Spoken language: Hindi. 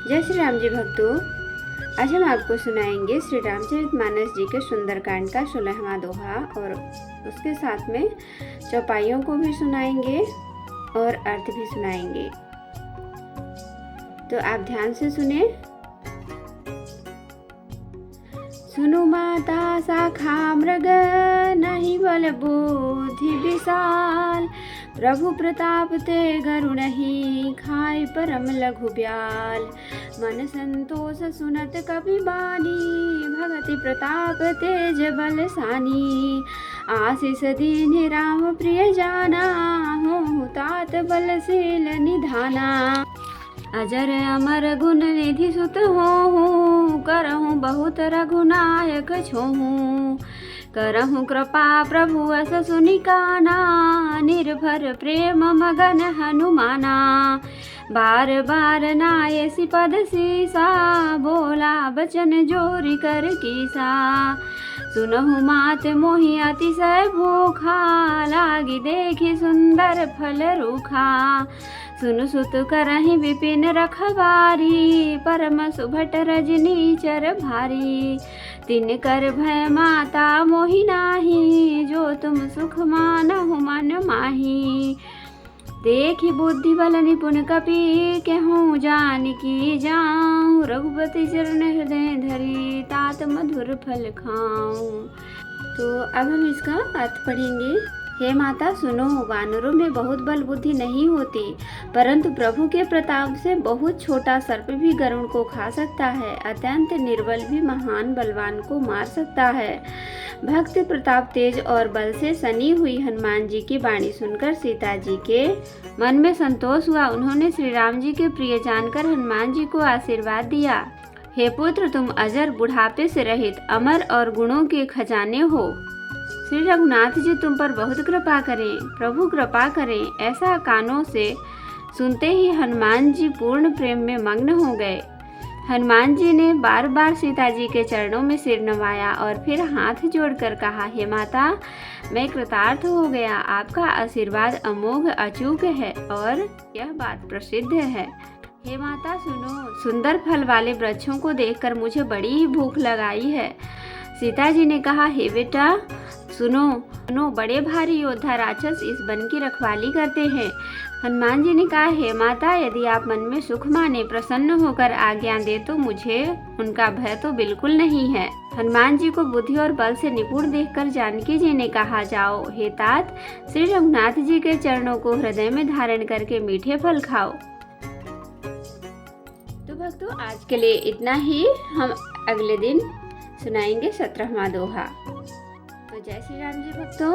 जय श्री राम जी भक्तों, आज हम आपको सुनाएंगे श्री रामचरितमानस जी के सुंदरकांड का 16वां दोहा और उसके साथ में चौपाइयों को भी सुनाएंगे और अर्थ भी सुनाएंगे। तो आप ध्यान से सुने। सुनु माता शाखा मृग, नहीं बल बुद्धि विशाल। प्रभु प्रताप ते गरुड़हि, खाय परम लघु ब्याल। मन संतोष सुनत कपि बानी, भगति प्रताप तेज बलसानी। आशीष दीन्हि राम प्रिय जाना, होहु तात बलशील निधाना। अजर अमर गुण निधि सुत होहु, करहु बहुत रघुनायक छोहु। करहु कृपा प्रभु अस सुनिकाना, निर्भर प्रेम मगन हनुमाना। बार बार नायसी पद सीसा, बोला बचन जोरी कर कीसा। सुनहु मात मोहि अतिशय भूखा, लागी देखी सुंदर फल रूखा। सुनु सुत करहि विपिन रखवारी, परम सुभट रजनी चर भारी। तिन कर भय माता मोहि नाही, जो तुम सुख मानहु मन माही। देखी बुद्धि बल निपुण कपि, केहूँ जानकी जाऊँ। रघुपति चरण हृदय धरी, तात मधुर फल खाऊं। तो अब हम इसका अर्थ पढ़ेंगे। हे माता सुनो, वानरों में बहुत बल बुद्धि नहीं होती, परंतु प्रभु के प्रताप से बहुत छोटा सर्प भी गरुड़ को खा सकता है। अत्यंत निर्बल भी महान बलवान को मार सकता है। भक्ति प्रताप तेज और बल से सनी हुई हनुमान जी की वाणी सुनकर सीता जी के मन में संतोष हुआ। उन्होंने श्री राम जी के प्रिय जानकर हनुमान जी को आशीर्वाद दिया। हे पुत्र, तुम अजर, बुढ़ापे से रहित, अमर और गुणों के खजाने हो। श्री रघुनाथ जी तुम पर बहुत कृपा करें, प्रभु कृपा करें। ऐसा कानों से सुनते ही हनुमान जी पूर्ण प्रेम में मग्न हो गए। हनुमान जी ने बार बार सीता जी के चरणों में सिर नवाया और फिर हाथ जोड़कर कहा, हे माता, मैं कृतार्थ हो गया। आपका आशीर्वाद अमोघ अचूक है और यह बात प्रसिद्ध है। हे माता सुनो, सुंदर फल वाले वृक्षों को देखकर मुझे बड़ी ही भूख लगाई है। सीता जी ने कहा, हे बेटा सुनो, बड़े भारी योद्धा राक्षस इस वन की रखवाली करते हैं। हनुमान जी ने कहा, हे माता, यदि आप मन में सुख माने प्रसन्न होकर आज्ञा दे तो मुझे उनका भय तो बिल्कुल नहीं है। हनुमान जी को बुद्धि और बल से निपुण देखकर जानकी जी ने कहा, जाओ हे तात, श्री रघुनाथ जी के चरणों को हृदय में धारण करके मीठे फल खाओ। तो भक्तों, आज के लिए इतना ही। हम अगले दिन सुनाएंगे 17वां दोहा। तो जय श्री राम जी भक्तों।